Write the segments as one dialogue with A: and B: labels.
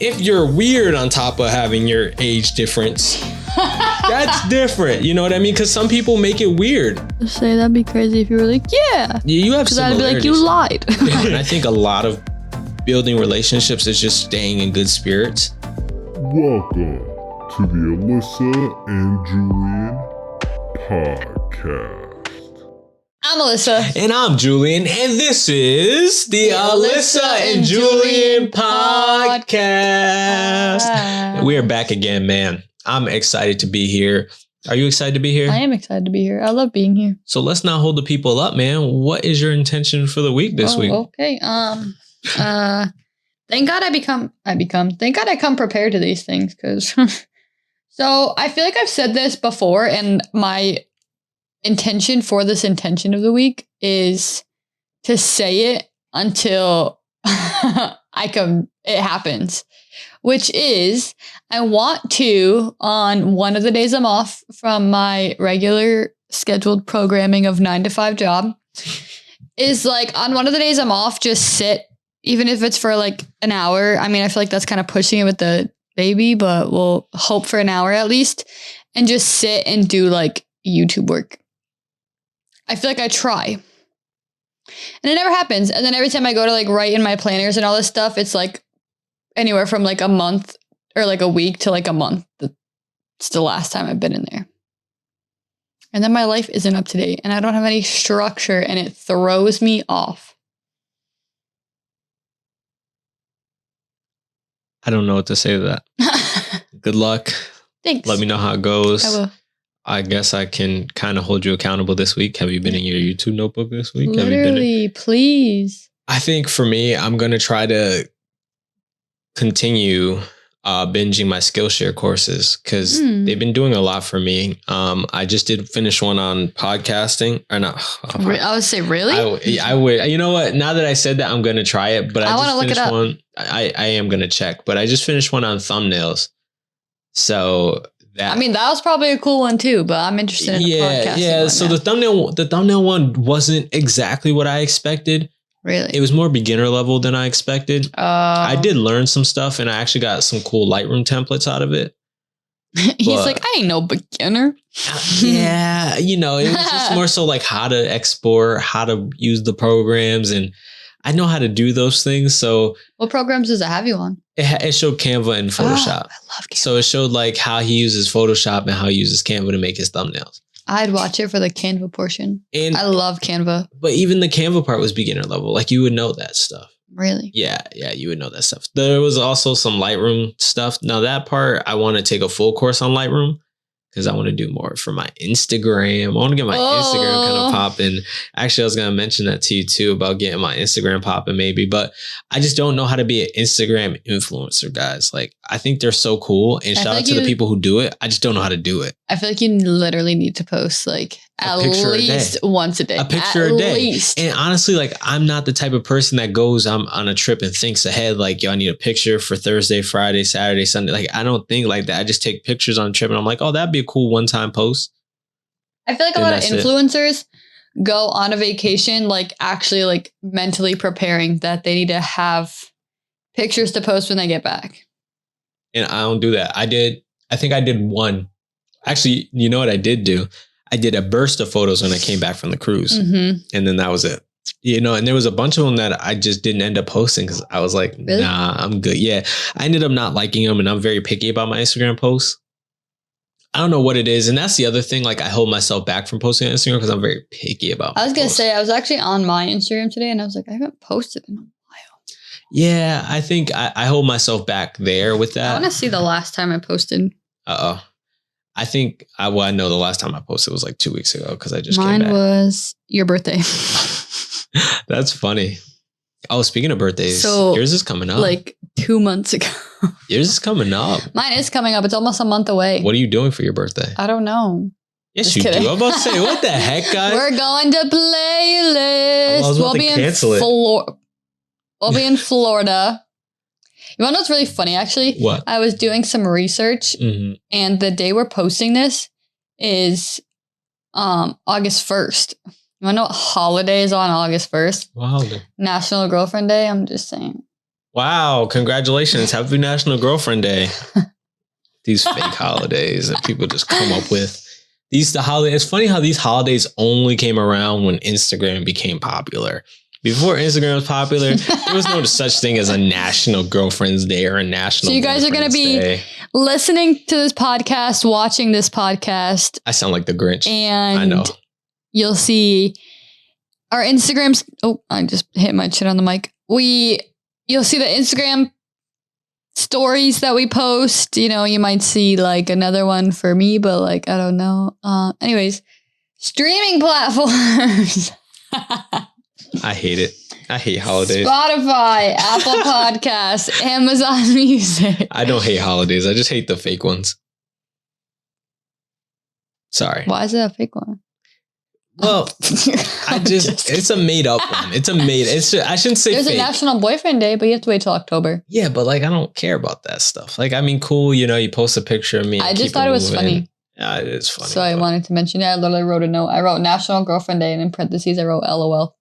A: if you're weird on top of having your age difference, that's different. You know what I mean? Because some people make it weird.
B: Say that'd be crazy if you were like, yeah.
A: You have
B: Because I'd be like, you lied.
A: Yeah, and I think a lot of building relationships is just staying in good spirits.
C: Welcome to the Alyssa and Julian Podcast.
B: I'm Alyssa.
A: And I'm Julian, and this is the Alyssa and Julian Podcast. We are back again, man. I'm excited to be here. Are you excited to be here?
B: I am excited to be here. I love being here.
A: So let's not hold the people up, man. What is your intention for the week this week?
B: Okay. Thank God thank God I come prepared to these things, because so I feel like I've said this before, and my intention for this intention of the week is to say it until it happens, which is I want to, on one of the days I'm off from my regular scheduled programming of 9 to 5 job, is like on one of the days I'm off, just sit, even if it's for like an hour. I mean, I feel like that's kind of pushing it with the baby, but we'll hope for an hour at least, and just sit and do like YouTube work. I feel like I try, and it never happens. And then every time I go to like write in my planners and all this stuff, it's like anywhere from like a month or like a week to like a month. It's the last time I've been in there. And then my life isn't up to date, and I don't have any structure, and it throws me off.
A: I don't know what to say to that. Good luck.
B: Thanks.
A: Let me know how it goes.
B: I will.
A: I guess I can kind of hold you accountable this week. Have you been in your YouTube notebook this week?
B: Literally, please.
A: I think for me, I'm going to try to continue binging my Skillshare courses, because they've been doing a lot for me. I just did finish one on podcasting. Or not.
B: I would say, really?
A: I would. You know what? Now that I said that, I'm going to try it. But I want to look it up. I am going to check. But I just finished one on thumbnails. So... I
B: mean, that was probably a cool one too, but I'm interested in the podcasting.
A: Yeah. So the thumbnail one wasn't exactly what I expected.
B: Really?
A: It was more beginner level than I expected. I did learn some stuff, and I actually got some cool Lightroom templates out of it.
B: He's like, I ain't no beginner.
A: Yeah. You know, it was just more so like how to export, how to use the programs, and I know how to do those things. So
B: what programs does it have you on?
A: It showed Canva and Photoshop.
B: Oh, I love Canva.
A: So it showed like how he uses Photoshop and how he uses Canva to make his thumbnails.
B: I'd watch it for the Canva portion.
A: And
B: I love Canva.
A: But even the Canva part was beginner level. Like you would know that stuff.
B: Really?
A: Yeah, you would know that stuff. There was also some Lightroom stuff. Now that part, I want to take a full course on Lightroom, because I want to do more for my Instagram. I want to get my Instagram kind of popping. Actually, I was going to mention that to you too, about getting my Instagram popping maybe. But I just don't know how to be an Instagram influencer, guys. Like, I think they're so cool. And shout out to the people who do it. I just don't know how to do it.
B: I feel like you literally need to post like at least once a day.
A: A picture a day. And honestly, like, I'm not the type of person that goes on a trip and thinks ahead. Like, yo, I need a picture for Thursday, Friday, Saturday, Sunday. Like, I don't think like that. I just take pictures on a trip, and I'm like, oh, that'd be a cool one-time post.
B: I feel like a lot of influencers go on a vacation, like actually like mentally preparing that they need to have pictures to post when they get back.
A: And I don't do that. I think I did one. Actually, you know what I did do? I did a burst of photos when I came back from the cruise. And then that was it. You know, and there was a bunch of them that I just didn't end up posting, because I was like, really? Nah, I'm good. Yeah. I ended up not liking them, and I'm very picky about my Instagram posts. I don't know what it is. And that's the other thing. Like, I hold myself back from posting on Instagram because I'm very picky about
B: I was going to say, I was actually on my Instagram today, and I was like, I haven't posted in a while.
A: Yeah, I think I hold myself back there with that.
B: I want to see the last time I posted.
A: I think I know the last time I posted was like 2 weeks ago, because I just
B: Mine
A: came back.
B: Was your birthday.
A: That's funny. Oh, speaking of birthdays, yours is coming up.
B: Like 2 months ago.
A: Yours is coming up.
B: Mine is coming up. It's almost a month away.
A: What are you doing for your birthday?
B: I don't know.
A: Yes, just you kidding. Do. I'm about to say, what the heck, guys?
B: We're going to Playlist.
A: We'll be
B: in Florida. You want to know what's really funny, actually?
A: What?
B: I was doing some research, and the day we're posting this is August 1st. You want to know what holiday is on August 1st?
A: What holiday?
B: National Girlfriend Day. I'm just saying.
A: Wow, congratulations. Happy National Girlfriend Day. These fake holidays that people just come up with. The holidays. It's funny how these holidays only came around when Instagram became popular. Before Instagram was popular, there was no such thing as a National Girlfriend's Day or a National.
B: So you guys are going to be listening to this podcast, watching this podcast.
A: I sound like the Grinch.
B: And
A: I know.
B: You'll see our Instagrams. Oh, I just hit my chin on the mic. You'll see the Instagram stories that we post. You know, you might see like another one for me, but like, I don't know. Anyways, streaming platforms.
A: I hate it. I hate holidays.
B: Spotify, Apple Podcasts, Amazon Music.
A: I don't hate holidays. I just hate the fake ones. Sorry.
B: Why is it a fake one?
A: Well, it's a made up one. I shouldn't say
B: There's
A: fake.
B: a National Boyfriend Day, but you have to wait till October.
A: Yeah, but like, I don't care about that stuff. Like, I mean, cool, you know, you post a picture of me.
B: I just thought it was funny.
A: Yeah, it is funny.
B: So I wanted to mention it. I literally wrote a note. I wrote National Girlfriend Day, and in parentheses, I wrote LOL.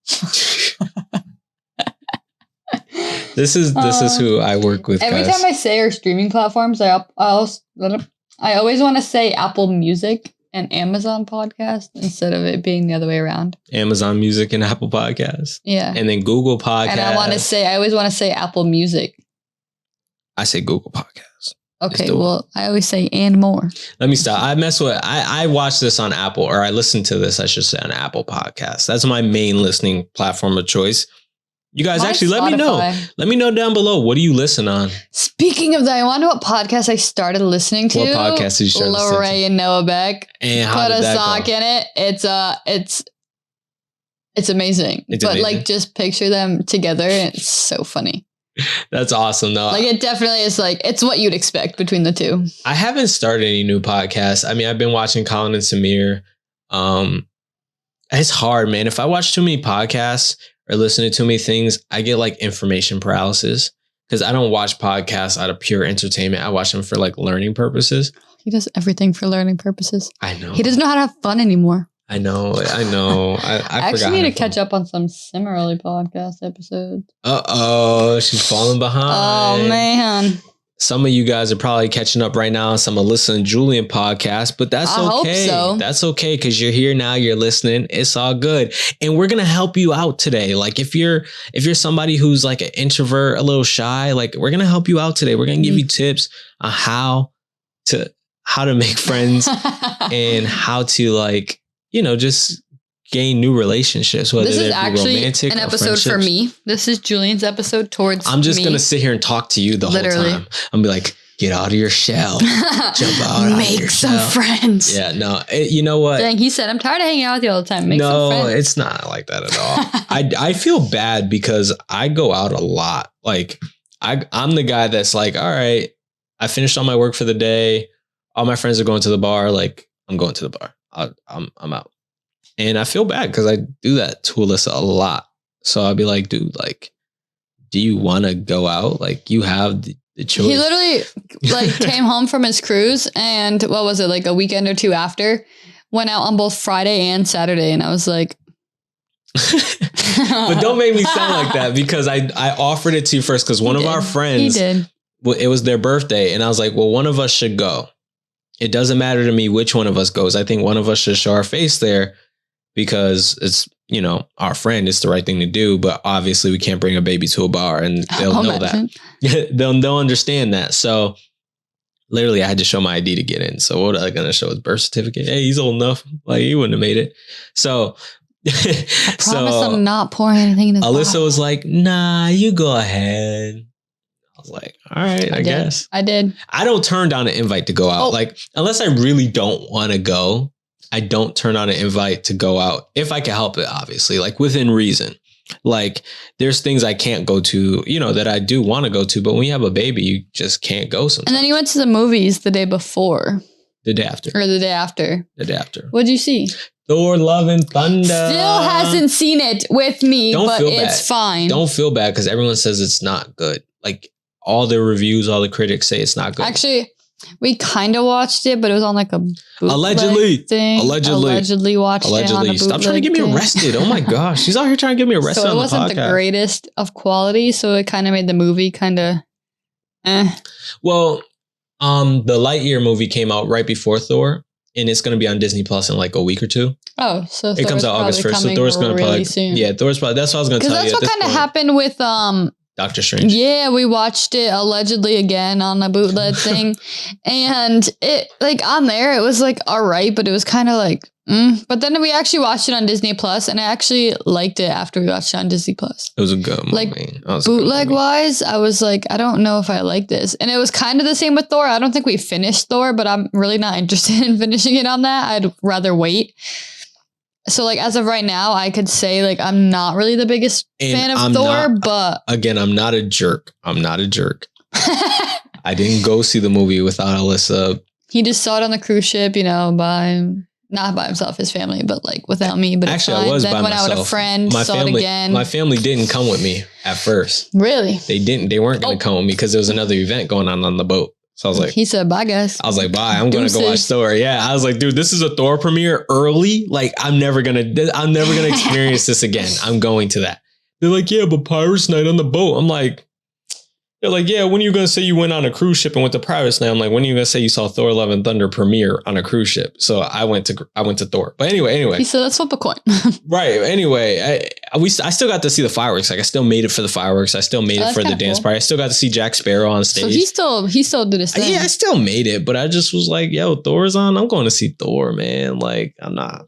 A: This is who I work with.
B: Every
A: guys.
B: time I say our streaming platforms, I always want to say Apple Music and Amazon Podcast instead of it being the other way around.
A: Amazon Music and Apple Podcasts.
B: Yeah.
A: And then Google Podcasts.
B: And I always want to say Apple Music.
A: I say Google Podcasts.
B: Okay, well, I always say and more.
A: Let me stop. I watch this on Apple, or I listen to this, I should say, on Apple Podcasts. That's my main listening platform of choice. You guys
B: Mine's
A: actually let me know. Let me know down below. What do you listen on?
B: Speaking of that, I want to know what podcast I started listening to.
A: What podcast did you start listening to?
B: Lorraine and Noah Beck.
A: And how
B: Put
A: did
B: a
A: that
B: sock
A: go?
B: in it. It's amazing.
A: It's amazing.
B: Like, just picture them together, and it's so funny.
A: That's awesome, though.
B: Like, it definitely is like, it's what you'd expect between the two.
A: I haven't started any new podcasts. I mean, I've been watching Colin and Samir. It's hard, man. If I watch too many podcasts or listen to too many things, I get like information paralysis because I don't watch podcasts out of pure entertainment. I watch them for like learning purposes.
B: He does everything for learning purposes.
A: I know.
B: He doesn't know how to have fun anymore.
A: I know. I
B: actually need to catch up on some Similarly podcast episodes.
A: She's falling behind.
B: Oh, man.
A: Some of you guys are probably catching up right now on some Alyssa Julian podcast, but that's okay.
B: I hope so.
A: That's okay because you're here now. You're listening. It's all good, and we're gonna help you out today. Like if you're somebody who's like an introvert, a little shy, like we're gonna help you out today. We're gonna give you tips on how to make friends and how to like, you know, just gain new relationships, whether
B: this is
A: actually romantic
B: an
A: or
B: episode for me. This is Julian's episode towards me.
A: I'm just going to sit here and talk to you the whole time. I'm be like, get out of your shell. Jump out.
B: Make some friends.
A: Yeah, no, you know what?
B: Dang, he said, I'm tired of hanging out with you all the time. Make some friends.
A: No, it's not like that at all. I feel bad because I go out a lot. Like I'm the guy that's like, all right, I finished all my work for the day. All my friends are going to the bar. Like I'm going to the bar. I'm out. And I feel bad because I do that to Alyssa a lot. So I'll be like, dude, like, do you want to go out? Like you have the choice. He
B: literally like came home from his cruise and what was it? Like a weekend or two after, went out on both Friday and Saturday. And I was like,
A: but don't make me sound like that because I offered it to you first because one of our friends, it was their birthday. And I was like, well, one of us should go. It doesn't matter to me which one of us goes. I think one of us should show our face there because it's, you know, our friend. It's the right thing to do. But obviously we can't bring a baby to a bar and they'll know that. they'll understand that. So literally I had to show my ID to get in. So what am I going to show? His birth certificate? Hey, he's old enough. Like he wouldn't have made it. So
B: I promise I'm not pouring anything in his
A: Alyssa
B: bottle.
A: was like, nah, you go ahead. I was like, all right, I guess.
B: I did.
A: I don't turn down an invite to go out. Like, unless I really don't want to go, I don't turn on an invite to go out. If I can help it, obviously, like within reason. Like, there's things I can't go to, you know, that I do want to go to. But when you have a baby, you just can't go sometimes.
B: And then you went to the movies the day before.
A: The day after.
B: Or the day after.
A: The day after.
B: What'd you see?
A: Thor, Love and Thunder.
B: Still hasn't seen it with me, but it's fine.
A: Don't feel bad because everyone says it's not good. Like, all the reviews, all the critics say it's not good.
B: Actually, We kind of watched it, but it was on like a
A: Allegedly
B: thing. Allegedly watched it on a
A: Stop trying to get me arrested. Oh my gosh. She's out here trying to get me arrested on the podcast.
B: So it wasn't the greatest of quality, so it kind of made the movie kind of
A: Well, the Lightyear movie came out right before Thor, and it's going to be on Disney Plus in like a week or two.
B: Oh, so
A: it comes out August 1st. So Thor's going to probably soon. Yeah, Thor's probably. That's what I was going to tell you.
B: Because that's what kind of happened with
A: Doctor Strange.
B: Yeah, we watched it allegedly again on a bootleg thing, and it like on there it was like all right, but it was kind of like. But then we actually watched it on Disney Plus, and I actually liked it after we watched it on Disney Plus.
A: It was a good movie.
B: Like bootleg wise, I was like, I don't know if I like this, and it was kind of the same with Thor. I don't think we finished Thor, but I'm really not interested in finishing it on that. I'd rather wait. So like as of right now, I could say like I'm not really the biggest fan of Thor, but
A: again, I'm not a jerk. I didn't go see the movie without Alyssa.
B: He just saw it on the cruise ship, not by himself, his family, but like without me. But
A: actually, I was by myself. Then went out with a
B: friend, saw it again.
A: My family didn't come with me at first.
B: Really?
A: They didn't. They weren't going to come with me because there was another event going on the boat. So I was like,
B: he said, bye, guys.
A: I was like, bye. I'm going to go watch Thor. Yeah. I was like, dude, this is a Thor premiere early. Like, I'm never going to experience this again. I'm going to that. They're like, yeah, but Pirates Night on the boat. I'm like, they're like, yeah, when are you going to say you went on a cruise ship and went to Pirates Night? I'm like, when are you going to say you saw Thor Love and Thunder premiere on a cruise ship? So I went to Thor. But anyway.
B: He said, let's flip a coin.
A: Right. Anyway, I still got to see the fireworks. Like I still made it for the fireworks. I still made it for the dance party. I still got to see Jack Sparrow on stage.
B: So he still did his thing.
A: Yeah, I still made it, but I just was like, yo, Thor's on. I'm going to see Thor, man. Like I'm not,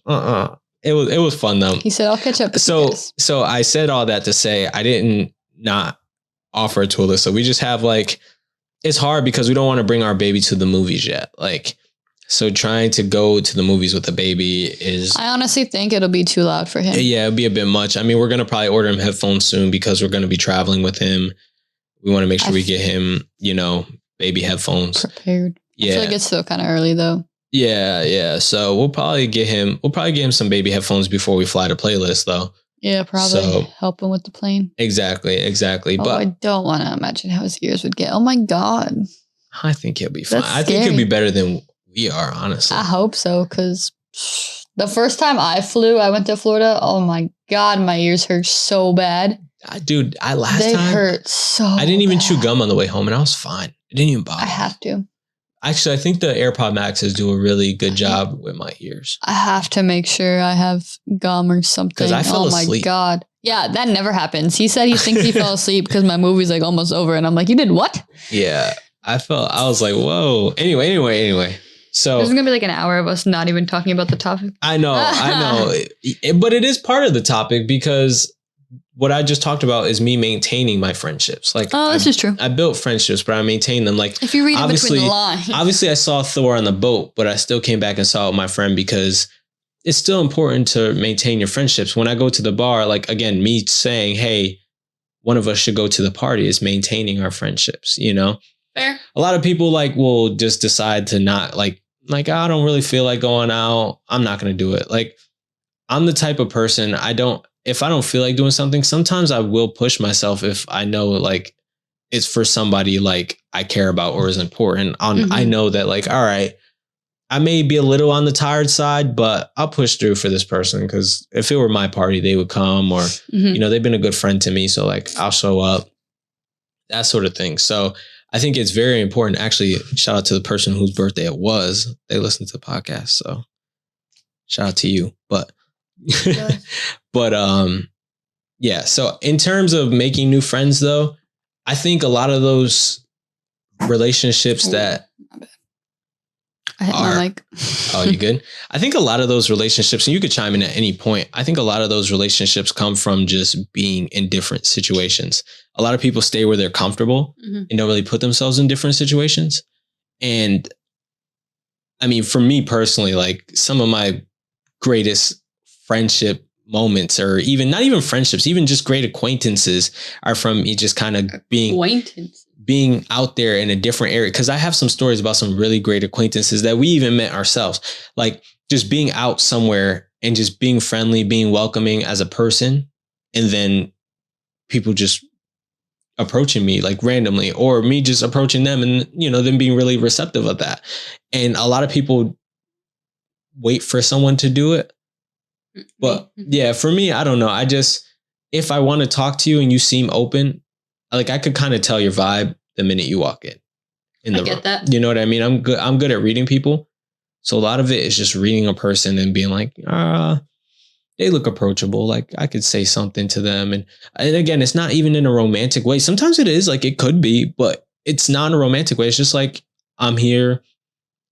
A: It was fun though.
B: He said, I'll catch up.
A: So I said all that to say I didn't not offer it to Alyssa. We just have like, it's hard because we don't want to bring our baby to the movies yet. Like, so trying to go to the movies with the baby is... I
B: honestly think it'll be too loud for him.
A: Yeah, it'll be a bit much. I mean, we're going to probably order him headphones soon because we're going to be traveling with him. We want to make sure we get him, baby headphones.
B: Prepared.
A: Yeah.
B: I feel like it's still kind of early though.
A: Yeah. So we'll probably get him some baby headphones before we fly to Playlist though.
B: Yeah, probably help him with the plane.
A: Exactly.
B: Oh, but I don't want to imagine how his ears would get. Oh my God.
A: I think he'll be fine. I think he'll be better than we are, honestly.
B: I hope so, because the first time I went to Florida. Oh my God, my ears hurt so bad.
A: Dude,
B: they hurt so
A: I didn't even chew gum on the way home and I was fine. It didn't even bother me.
B: I have to.
A: Actually, I think the AirPod Maxes do a really good job with my ears.
B: I have to make sure I have gum or something.
A: Because I fell asleep.
B: Oh my God. Yeah, that never happens. He said he thinks he fell asleep because my movie's like almost over. And I'm like, you did what?
A: Yeah. I was like, whoa. Anyway. So
B: this is going to be like an hour of us not even talking about the topic.
A: I know. But it is part of the topic because what I just talked about is me maintaining my friendships. Like,
B: this is true.
A: I built friendships, but I maintain them. Like,
B: if you read it between the lines.
A: Obviously, I saw Thor on the boat, but I still came back and saw it with my friend because it's still important to maintain your friendships. When I go to the bar, like, again, me saying, hey, one of us should go to the party is maintaining our friendships,
B: Fair.
A: A lot of people will just decide to not I don't really feel like going out. I'm not going to do it. Like, I'm the type of person if I don't feel like doing something, sometimes I will push myself if I know it's for somebody I care about or is important. I know that all right, I may be a little on the tired side, but I'll push through for this person because if it were my party, they would come or, they've been a good friend to me. So I'll show up, that sort of thing. So I think it's very important. Actually, shout out to the person whose birthday it was. They listened to the podcast. So shout out to you. But yeah. So in terms of making new friends, though, I think a lot of those relationships that
B: I hit my mic.
A: Oh, you good? I think a lot of those relationships, and you could chime in at any point. I think a lot of those relationships come from just being in different situations. A lot of people stay where they're comfortable and don't really put themselves in different situations. And I mean, for me personally, some of my greatest friendship moments, or even not even friendships, even just great acquaintances, are from me just kind of being out there in a different area. Because I have some stories about some really great acquaintances that we even met ourselves, just being out somewhere and just being friendly, being welcoming as a person, and then people just approaching me like randomly, or me just approaching them and, you know, them being really receptive of that. And a lot of people wait for someone to do it. But yeah, for me, I don't know. If I want to talk to you and you seem open, like I could kind of tell your vibe the minute you walk in the room.
B: Get that.
A: You know what I mean? I'm good at reading people. So a lot of it is just reading a person and being like, they look approachable. Like I could say something to them. And again, it's not even in a romantic way. Sometimes it is, like it could be, but it's not in a romantic way. It's just like, I'm here.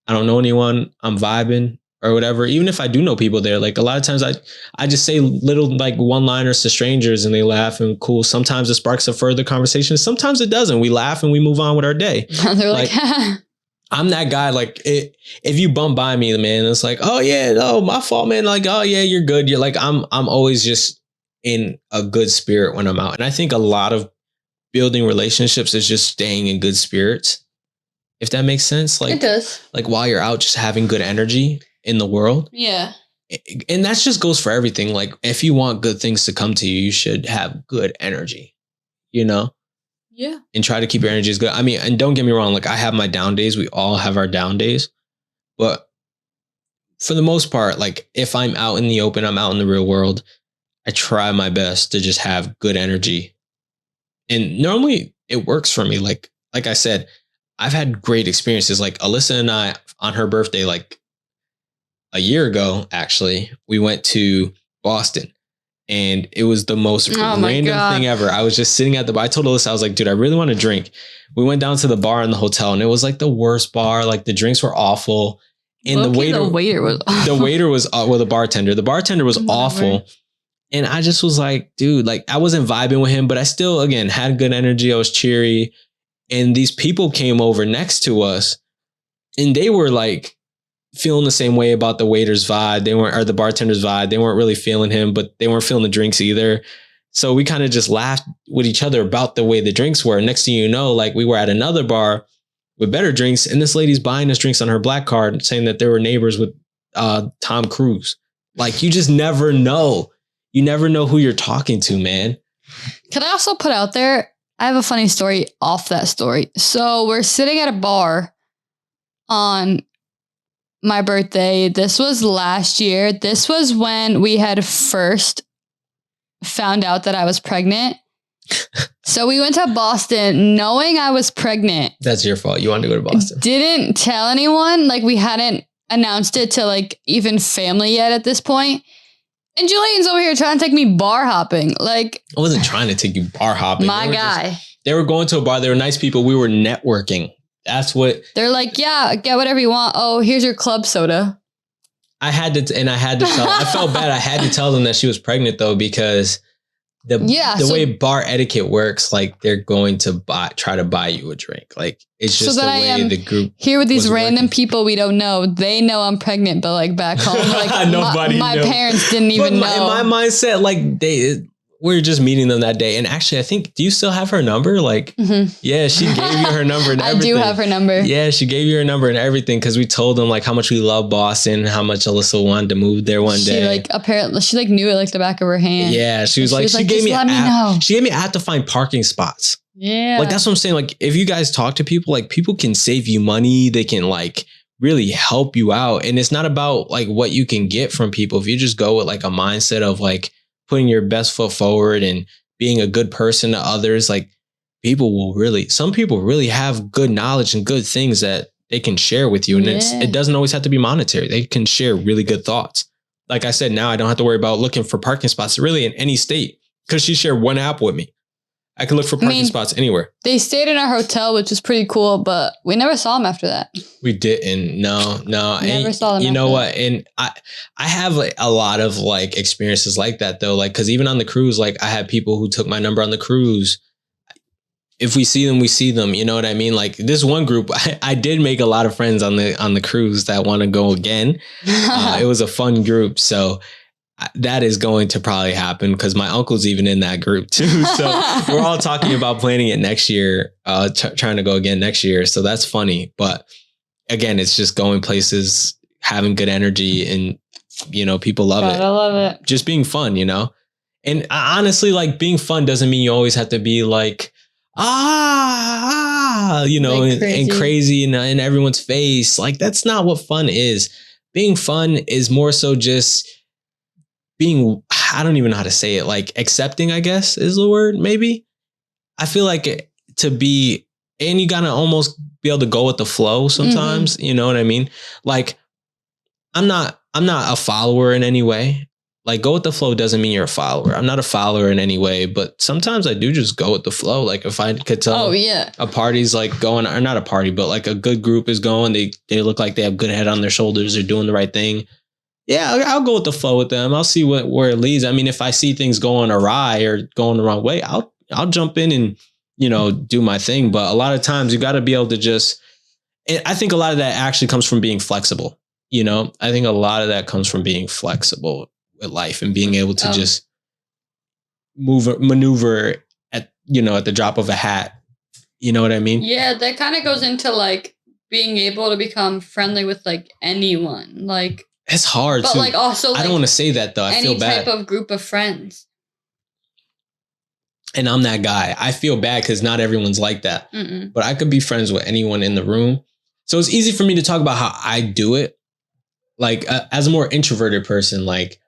A: I don't know anyone. I'm vibing or whatever. Even if I do know people there, like a lot of times I just say little like one-liners to strangers and they laugh and cool. Sometimes it sparks a further conversation. Sometimes it doesn't. We laugh and we move on with our day.
B: They're like
A: I'm that guy. Like if you bump by me, man, it's like, oh yeah, no, my fault, man. Like, oh yeah, you're good. You're like, I'm always just in a good spirit when I'm out. And I think a lot of building relationships is just staying in good spirits. If that makes sense. Like,
B: it does.
A: Like while you're out, just having good energy in the world.
B: Yeah.
A: And that just goes for everything. Like if you want good things to come to you, you should have good energy, you know?
B: Yeah.
A: And try to keep your energy as good. I mean, and don't get me wrong, like I have my down days. We all have our down days. But for the most part, like if I'm out in the open, I'm out in the real world, I try my best to just have good energy. And normally it works for me. Like I said, I've had great experiences. Like Alyssa and I, on her birthday, like a year ago, actually, we went to Boston. And it was the most random thing ever. I was just sitting at the bar. I told Alyssa, I was like, dude, I really want to drink. We went down to the bar in the hotel and it was like the worst bar. Like the drinks were awful. And the waiter was awful. The bartender. The bartender was awful. And I just was like, dude, like I wasn't vibing with him, but I still, again, had good energy. I was cheery. And these people came over next to us and they were like, feeling the same way about the waiter's vibe. Or the bartender's vibe. They weren't really feeling him, but they weren't feeling the drinks either. So we kind of just laughed with each other about the way the drinks were. Next thing you know, like we were at another bar with better drinks. And this lady's buying us drinks on her black card saying that they were neighbors with Tom Cruise. Like you just never know. You never know who you're talking to, man.
B: Can I also put out there, I have a funny story off that story. So we're sitting at a bar on my birthday. This was last year. This was when we had first found out that I was pregnant. So we went to Boston knowing I was pregnant.
A: That's your fault. You wanted to go to Boston.
B: Didn't tell anyone. Like we hadn't announced it to like even family yet at this point. And Julian's over here trying to take me bar hopping. Like
A: I wasn't trying to take you bar hopping.
B: My guy.
A: They were going to a bar. They were nice people. We were networking. That's what
B: they're like. Yeah, get whatever you want. Oh, here's your club soda.
A: I had to tell. I felt bad. I had to tell them that she was pregnant though, because the way bar etiquette works, like they're going to try to buy you a drink. Like it's just the way the group
B: here with these random people we don't know. They know I'm pregnant, but like back home, like nobody. My parents didn't even know.
A: In my mindset, like we were just meeting them that day. And actually, I think, do you still have her number? Like, yeah, she gave you her number and everything.
B: I do have her number.
A: Yeah, she gave you her number and everything because we told them like how much we love Boston, how much Alyssa wanted to move there one day.
B: Like apparently, she like knew it like the back of her hand.
A: Yeah, she was like, she gave me an app. She gave me an app to find parking spots.
B: Yeah.
A: Like, that's what I'm saying. Like, if you guys talk to people, like people can save you money. They can like really help you out. And it's not about like what you can get from people. If you just go with like a mindset of like, putting your best foot forward and being a good person to others, like some people really have good knowledge and good things that they can share with you. And it doesn't always have to be monetary. They can share really good thoughts. Like I said, now I don't have to worry about looking for parking spots really in any state because she shared one app with me. I can look for parking spots anywhere.
B: They stayed in our hotel, which was pretty cool, but we never saw them after that.
A: We didn't. No.
B: Never saw them.
A: You know what? And I have like a lot of like experiences like that though. Like, cause even on the cruise, like I had people who took my number on the cruise. If we see them, we see them. You know what I mean? Like this one group, I did make a lot of friends on the cruise that want to go again. It was a fun group. So that is going to probably happen because my uncle's even in that group too. So we're all talking about planning it next year, trying to go again next year. So that's funny. But again, it's just going places, having good energy, and, you know, people love it.
B: I love it.
A: Just being fun, you know? And honestly, like being fun doesn't mean you always have to be like, and crazy in everyone's face. Like, that's not what fun is. Being fun is more so just being, I don't even know how to say it, like accepting, I guess is the word, maybe. I feel like to be, and you gotta almost be able to go with the flow sometimes, you know what I mean? Like, I'm not a follower in any way. Like, go with the flow doesn't mean you're a follower. I'm not a follower in any way, but sometimes I do just go with the flow. Like, if I could tell a party's like going, or not a party, but like a good group is going, they look like they have good head on their shoulders, they're doing the right thing. Yeah, I'll go with the flow with them. I'll see where it leads. I mean, if I see things going awry or going the wrong way, I'll jump in and, do my thing. But a lot of times you got to be able to just, and I think a lot of that actually comes from being flexible. I think a lot of that comes from being flexible with life and being able to just maneuver at the drop of a hat. You know what I mean? Yeah,
B: that kind of goes into like being able to become friendly with like anyone. Like,
A: it's hard,
B: but like also, like,
A: I don't want to say that though. I feel bad.
B: Any type of group of friends.
A: And I'm that guy. I feel bad because not everyone's like that. But I could be friends with anyone in the room. So it's easy for me to talk about how I do it. Like, as a more introverted person, like,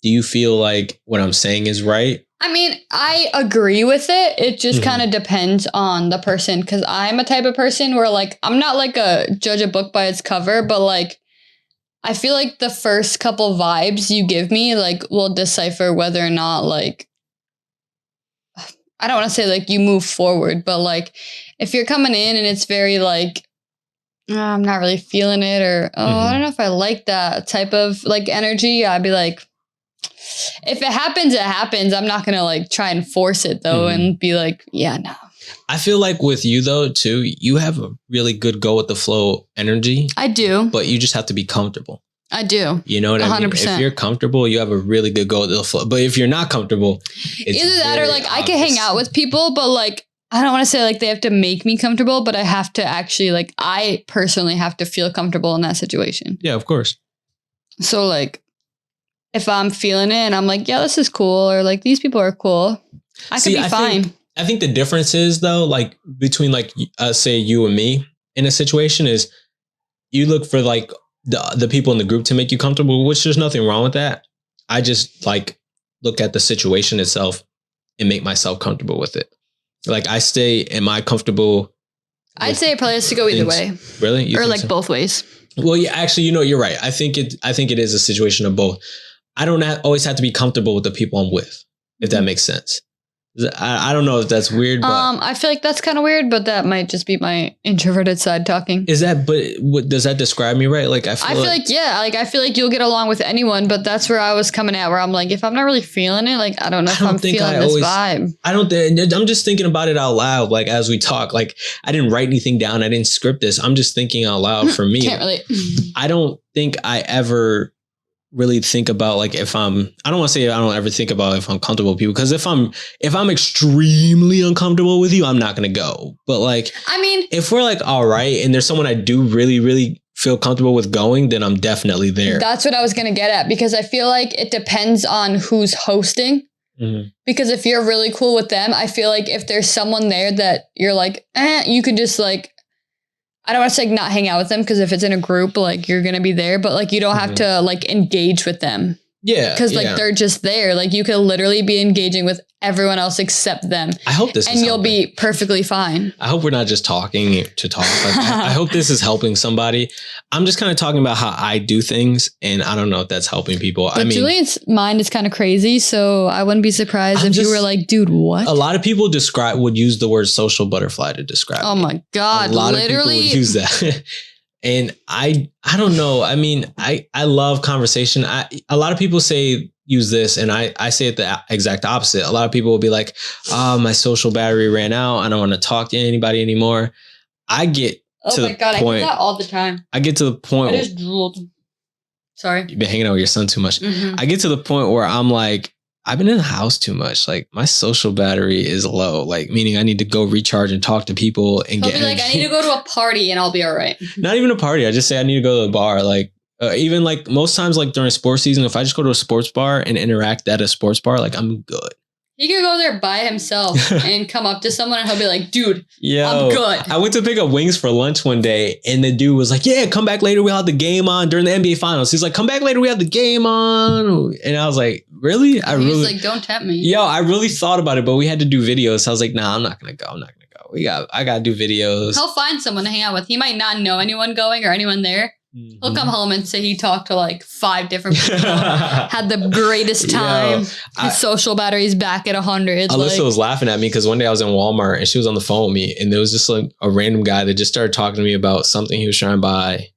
A: do you feel like what I'm saying is right?
B: I mean, I agree with it. It just kind of depends on the person. Because I'm a type of person where, like, I'm not like judge a book by its cover, but like, I feel like the first couple vibes you give me, like, will decipher whether or not, like, I don't want to say like you move forward, but like if you're coming in and it's very like, I'm not really feeling it, or, I don't know if I like that type of like energy, I'd be like, if it happens, it happens. I'm not going to like try and force it though and be like, yeah, no.
A: I feel like with you though, too, you have a really good go with the flow energy.
B: I do.
A: But you just have to be comfortable.
B: I do.
A: You know what 100%. I mean? If you're comfortable, you have a really good go with the flow. But if you're not comfortable, it's
B: either that or like obvious. I can hang out with people, but like, I don't want to say like they have to make me comfortable, but I have to actually like, I personally have to feel comfortable in that situation.
A: Yeah, of course.
B: So like, if I'm feeling it and I'm like, yeah, this is cool, or like these people are cool, I could be fine.
A: I think the difference is though, like between like, say you and me in a situation is you look for like the people in the group to make you comfortable, which there's nothing wrong with that. I just like look at the situation itself and make myself comfortable with it. Like I stay, am I comfortable?
B: I'd say it probably has to go either way.
A: Really? You
B: or like
A: so?
B: Both ways.
A: Well, yeah, actually, you're right. I think it is a situation of both. I don't always have to be comfortable with the people I'm with, if that makes sense. I don't know if that's weird, but
B: I feel like that's kind of weird, but that might just be my introverted side talking.
A: Is that, but does that describe me right? Like, I feel like
B: yeah, like I feel like you'll get along with anyone, but that's where I was coming at, where I'm like, if I'm not really feeling it, like, I don't know if I'm feeling this vibe.
A: I'm just thinking about it out loud. Like, as we talk, like I didn't write anything down. I didn't script this. I'm just thinking out loud for me.
B: Can't relate.
A: I don't think I ever really think about like I don't want to say I don't ever think about if I'm comfortable with people, because if I'm extremely uncomfortable with you, I'm not gonna go. But like,
B: I mean,
A: if we're like all right and there's someone I do really, really feel comfortable with going, then I'm definitely there.
B: That's what I was gonna get at, because I feel like it depends on who's hosting. Because if you're really cool with them, I feel like if there's someone there that you're like, you could just like, I don't want to say not hang out with them, because if it's in a group, like you're going to be there, but like you don't have to like engage with them.
A: Yeah.
B: Because like they're just there. Like you could literally be engaging with everyone else except them.
A: I hope this
B: and you'll be perfectly fine.
A: I hope we're not just talking to talk. Like, I hope this is helping somebody. I'm just kind of talking about how I do things, and I don't know if that's helping people.
B: But Julian's mind is kind of crazy, so I wouldn't be surprised if you were like, dude, what?
A: A lot of people would use the word social butterfly to describe
B: Oh my God.
A: A lot of people would use that. And I don't know. I mean, I love conversation. A lot of people use this, and I say it the exact opposite. A lot of people will be like, my social battery ran out. I don't want to talk to anybody anymore. I get to the point. I get
B: that all the time.
A: I get to the point.
B: I just drooled. Sorry.
A: You've been hanging out with your son too much. I get to the point where I'm like, I've been in the house too much. Like my social battery is low, like meaning I need to go recharge and talk to people and get energy.
B: I need to go to a party and I'll be all right.
A: Not even a party. I just say I need to go to a bar. Like even like most times, like during sports season, if I just go to a sports bar and interact at a sports bar, like I'm good.
B: He could go there by himself and come up to someone and he'll be like, dude,
A: Yo,
B: I'm good.
A: I went to pick up wings for lunch one day and the dude was like, yeah, come back later. We'll have the game on during the NBA finals. He's like, come back later. We have the game on. And I was like, really?
B: He's like, don't tempt me.
A: Yo, I really thought about it, but we had to do videos. So I was like, nah, I'm not going to go. I got to do videos.
B: He'll find someone to hang out with. He might not know anyone going or anyone there. Mm-hmm. He'll come home and say he talked to like 5 different people, had the greatest time. His social battery's back at 100.
A: Alyssa was laughing at me because one day I was in Walmart and she was on the phone with me and there was just like a random guy that just started talking to me about something he was trying to buy.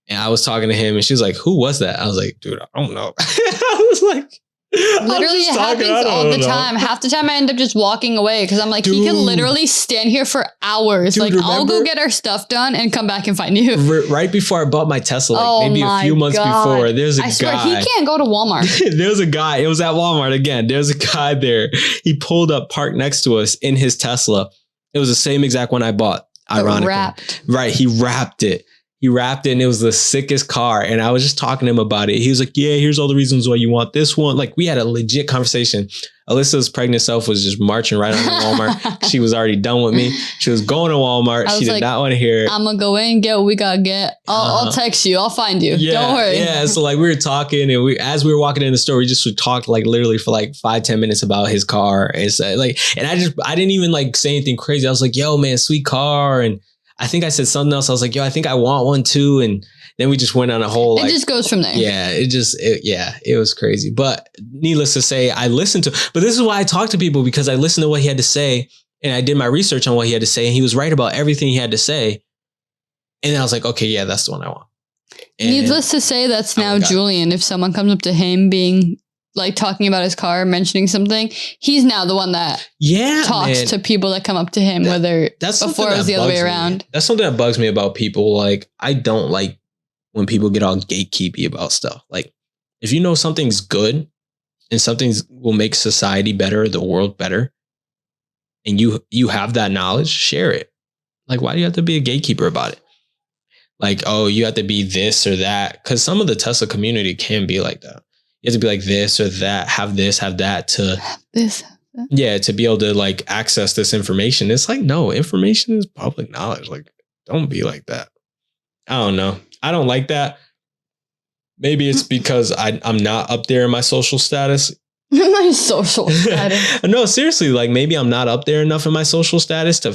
A: And I was talking to him and she was like, who was that? I was like, dude, I don't know. I was like,
B: literally, it happens all the time. Half the time I end up just walking away because I'm like, dude, he can literally stand here for hours. Dude, like, remember? I'll go get our stuff done and come back and find you.
A: Right before I bought my Tesla, maybe a few months before, there's a guy. I swear,
B: he can't go to Walmart.
A: There's a guy. It was at Walmart again. There's a guy there. He pulled up, parked next to us in his Tesla. It was the same exact one I bought. Ironically. Wrapped. Right. He wrapped it. And it was the sickest car. And I was just talking to him about it. He was like, yeah, here's all the reasons why you want this one. Like, we had a legit conversation. Alyssa's pregnant self was just marching right on to Walmart. She was already done with me. She was going to Walmart. She did not want to hear it.
B: I'm going to go in and get what we got to get. I'll text you. I'll find you.
A: Yeah,
B: don't worry.
A: Yeah. So like we were talking and as we were walking in the store, we just would talk like literally for like 5-10 minutes about his car. And so, like, and I didn't even like say anything crazy. I was like, yo, man, sweet car. And I think I said something else. I was like, yo, I think I want one too. And then we just went on a whole,
B: it just goes from there.
A: Yeah, it was crazy. But needless to say, I listened to, but this is why I talk to people, because I listened to what he had to say and I did my research on what he had to say and he was right about everything he had to say. And then I was like, okay, yeah, that's the one I want. And
B: needless to say, that's now Julian. If someone comes up to him being like talking about his car, mentioning something, he's now the one that talks to people that come up to him, whether before it was the other way around.
A: That's something that bugs me about people. Like, I don't like when people get all gatekeepy about stuff. Like, if you know something's good and something will make society better, the world better, and you have that knowledge, share it. Like, why do you have to be a gatekeeper about it? Like, oh, you have to be this or that. Because some of the Tesla community can be like that. You have to be like this or that, have this, have that to this. Yeah, to be able to like access this information. It's like, no, information is public knowledge. Like, don't be like that. I don't know. I don't like that. Maybe it's because I'm not up there in my social status.
B: My social status.
A: No, seriously, like maybe I'm not up there enough in my social status to,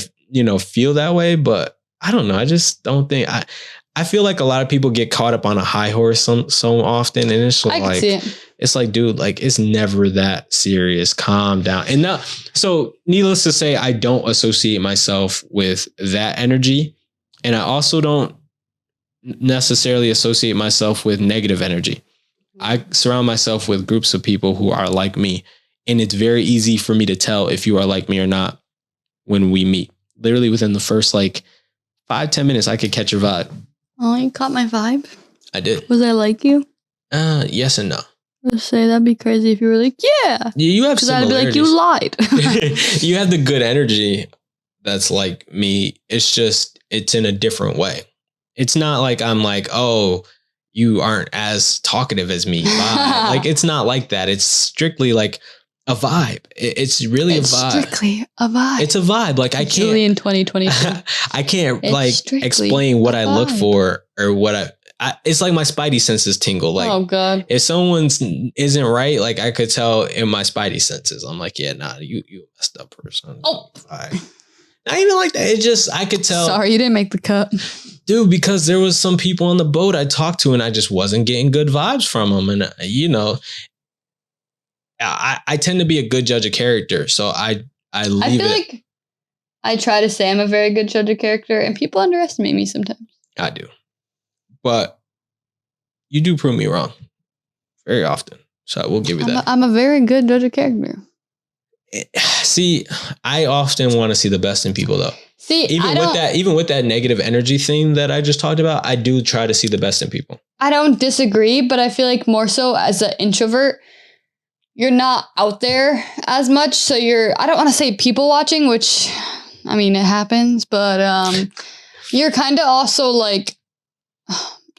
A: feel that way. But I don't know. I just don't think I feel like a lot of people get caught up on a high horse so often. And it's like, it's like, dude, like it's never that serious. Calm down. And now, so needless to say, I don't associate myself with that energy. And I also don't necessarily associate myself with negative energy. I surround myself with groups of people who are like me. And it's very easy for me to tell if you are like me or not when we meet. Literally within the first like 5-10 minutes, I could catch your vibe.
B: Oh, you caught my vibe?
A: I did.
B: Was I like you?
A: Yes and no.
B: Let's say that'd be crazy if you were like, yeah.
A: You have similarities.
B: I'd be like, you lied.
A: You have the good energy that's like me. It's just, it's in a different way. It's not like I'm like, oh, you aren't as talkative as me. Like, it's not like that. It's strictly like a vibe. It's really a vibe.
B: Strictly a vibe.
A: It's a vibe. Like, I can't.
B: Julian 2022.
A: I can't like explain what I look for or what it's like my spidey senses tingle. Like,
B: oh God.
A: If someone's isn't right, like I could tell in my spidey senses. I'm like, yeah, nah, you messed up person.
B: Oh.
A: Not even like that. It just, I could tell.
B: Sorry, you didn't make the cut.
A: Dude, because there was some people on the boat I talked to and I just wasn't getting good vibes from them. And, I tend to be a good judge of character. So I leave it.
B: I feel like I try to say I'm a very good judge of character and people underestimate me sometimes.
A: I do. But you do prove me wrong very often. So I will give you that.
B: I'm a very good judge of character.
A: See, I often want to see the best in people, though.
B: See,
A: even with that negative energy thing that I just talked about, I do try to see the best in people.
B: I don't disagree, but I feel like more so as an introvert, you're not out there as much. So I don't want to say people watching, which, I mean, it happens, but you're kind of also like,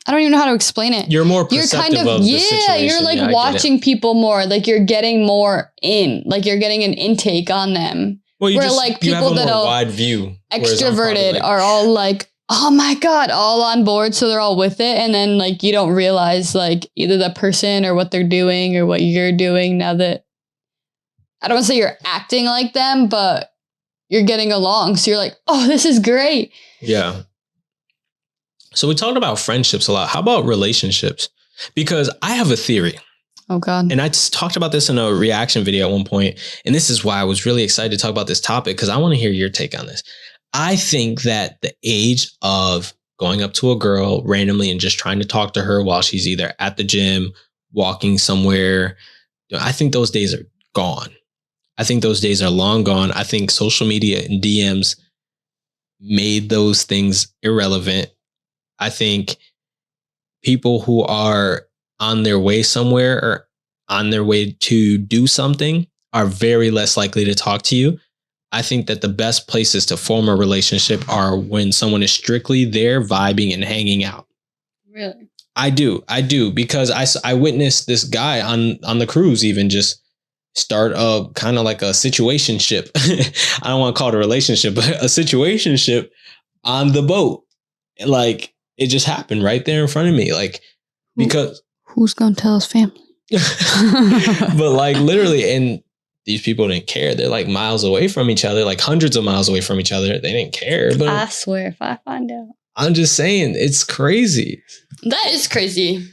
B: I don't even know how to explain it.
A: You're more perceptive of the situation.
B: You're like watching people more. Like you're getting more in. Like you're getting an intake on them.
A: Well,
B: where like people that are
A: wide view,
B: extroverted are all like, oh my God, all on board. So they're all with it. And then like you don't realize like either the person or what they're doing or what you're doing now that I don't want to say you're acting like them, but you're getting along. So you're like, oh, this is great.
A: Yeah. So we talked about friendships a lot. How about relationships? Because I have a theory.
B: Oh, God.
A: And I just talked about this in a reaction video at one point. And this is why I was really excited to talk about this topic, because I want to hear your take on this. I think that the age of going up to a girl randomly and just trying to talk to her while she's either at the gym, walking somewhere, I think those days are gone. I think those days are long gone. I think social media and DMs made those things irrelevant. I think people who are on their way somewhere or on their way to do something are very less likely to talk to you. I think that the best places to form a relationship are when someone is strictly there vibing and hanging out.
B: Really?
A: I do, because I witnessed this guy on the cruise even just start a kind of like a situationship. I don't want to call it a relationship, but a situationship on the boat. Like it just happened right there in front of me. Like, because
B: who's going to tell his family?
A: But like literally, and these people didn't care. They're like miles away from each other, like hundreds of miles away from each other. They didn't care. But
B: I swear, if I find out.
A: I'm just saying, it's crazy.
B: That is crazy.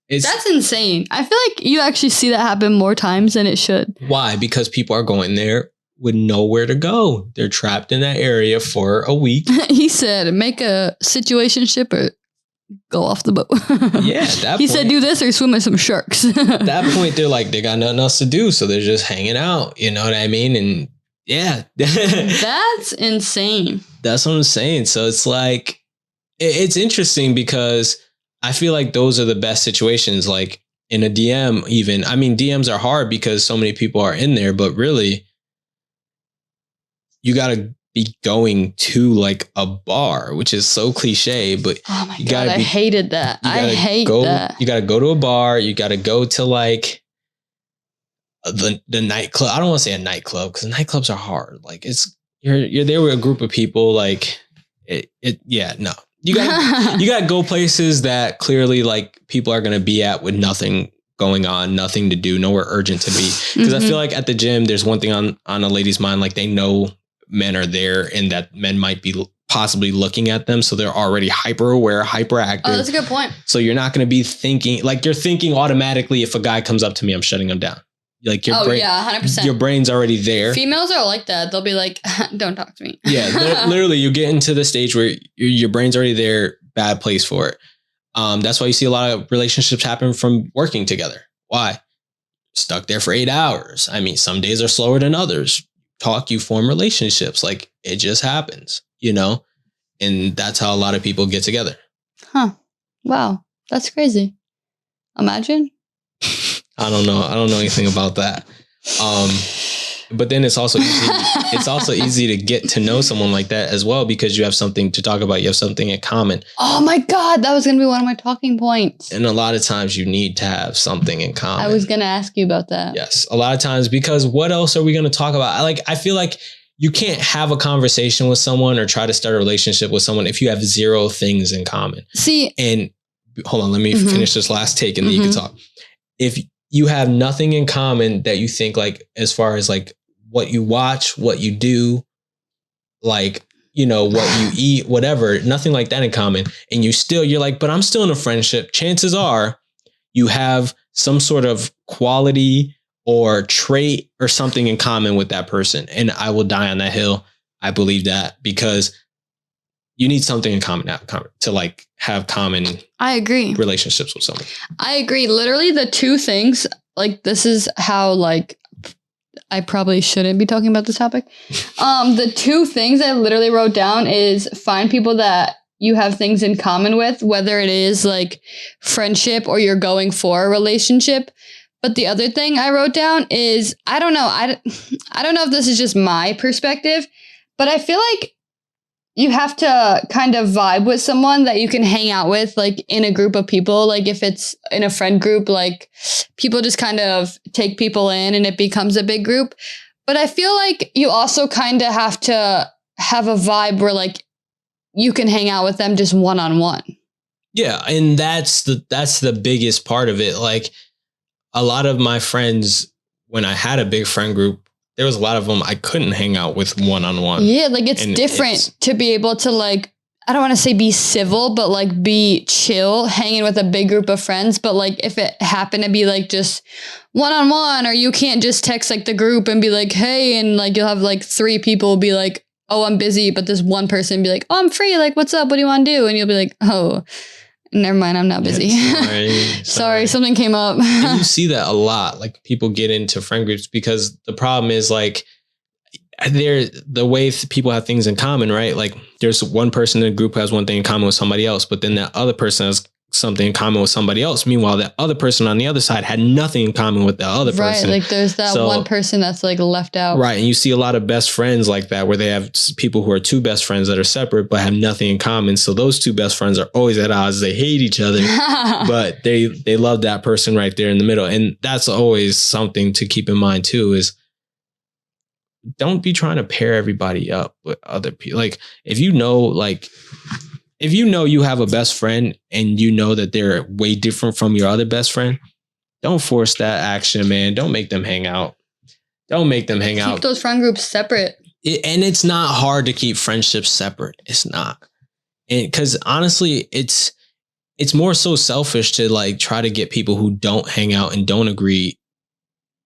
B: That's insane. I feel like you actually see that happen more times than it should.
A: Why? Because people are going there with nowhere to go. They're trapped in that area for a week.
B: He said, make a situationship or go off the boat.
A: Yeah, at that
B: he
A: point,
B: said, do this or swim with some sharks.
A: At that point, they're like, they got nothing else to do. So they're just hanging out. You know what I mean? And yeah.
B: That's insane.
A: That's what I'm saying. So it's like, it's interesting because I feel like those are the best situations. Like in a DM even, I mean, DMs are hard because so many people are in there, but really you got to be going to like a bar, which is so cliche, but
B: oh my God, I hated that. I hate that.
A: You got to go to a bar. You got to go to like the nightclub. I don't want to say a nightclub because nightclubs are hard. Like you're there with a group of people. Like no. You got to go places that clearly like people are going to be at with nothing going on, nothing to do, nowhere urgent to be. Because I feel like at the gym, there's one thing on a lady's mind, like they know men are there and that men might be possibly looking at them. So they're already hyper aware, hyperactive.
B: Oh, that's a good point.
A: So you're not going to be thinking like you're thinking automatically if a guy comes up to me, I'm shutting him down. Like your brain,
B: yeah, 100%.
A: Your brain's already there.
B: Females are like that. They'll be like, don't talk to me.
A: Yeah, literally you get into the stage where your brain's already there, bad place for it. That's why you see a lot of relationships happen from working together. Why? Stuck there for 8 hours. I mean, some days are slower than others. You form relationships. Like it just happens, you know? And that's how a lot of people get together.
B: Huh. Wow. That's crazy. Imagine.
A: I don't know anything about that. But then it's also easy to get to know someone like that as well, because you have something to talk about. You have something in common.
B: Oh my God. That was going to be one of my talking points.
A: And a lot of times you need to have something in common.
B: I was going to ask you about that.
A: Yes. A lot of times, because what else are we going to talk about? I feel like you can't have a conversation with someone or try to start a relationship with someone if you have zero things in common.
B: See,
A: and hold on, let me finish this last take and then you can talk. If you have nothing in common that you think like, as far as like what you watch, what you do, like, you know, what you eat, whatever, nothing like that in common. And you're like, but I'm still in a friendship. Chances are you have some sort of quality or trait or something in common with that person. And I will die on that hill. I believe that because you need something in common to like have common.
B: I agree.
A: Relationships with someone.
B: I agree. Literally the two things, like this is how like I probably shouldn't be talking about this topic. The two things I literally wrote down is find people that you have things in common with, whether it is like friendship or you're going for a relationship. But the other thing I wrote down is, I don't know. I don't know if this is just my perspective, but I feel like you have to kind of vibe with someone that you can hang out with, like in a group of people. Like if it's in a friend group, like people just kind of take people in and it becomes a big group. But I feel like you also kind of have to have a vibe where like you can hang out with them just one-on-one.
A: Yeah. And that's the biggest part of it. Like a lot of my friends, when I had a big friend group, there was a lot of them I couldn't hang out with one-on-one.
B: Yeah, like it's different to be able to like, I don't want to say be civil, but like be chill, hanging with a big group of friends. But like if it happened to be like just one-on-one, or you can't just text like the group and be like, hey, and like you'll have like 3 people be like, oh, I'm busy. But this one person be like, oh, I'm free. Like, what's up? What do you want to do? And you'll be like, oh, never mind. I'm not busy. Sorry, something came up.
A: And you see that a lot. Like people get into friend groups because the problem is like the way people have things in common, right? Like there's one person in a group who has one thing in common with somebody else, but then that other person has something in common with somebody else. Meanwhile, that other person on the other side had nothing in common with the other person.
B: Right, like there's that one person that's like left out.
A: Right, and you see a lot of best friends like that where they have people who are 2 best friends that are separate but have nothing in common. So those 2 best friends are always at odds. They hate each other, but they love that person right there in the middle. And that's always something to keep in mind too, is don't be trying to pair everybody up with other people. Like if you know you have a best friend and you know that they're way different from your other best friend, don't force that action, man. Don't make them hang out. Keep
B: those friend groups separate.
A: And it's not hard to keep friendships separate. It's not. Because honestly, it's more so selfish to like try to get people who don't hang out and don't agree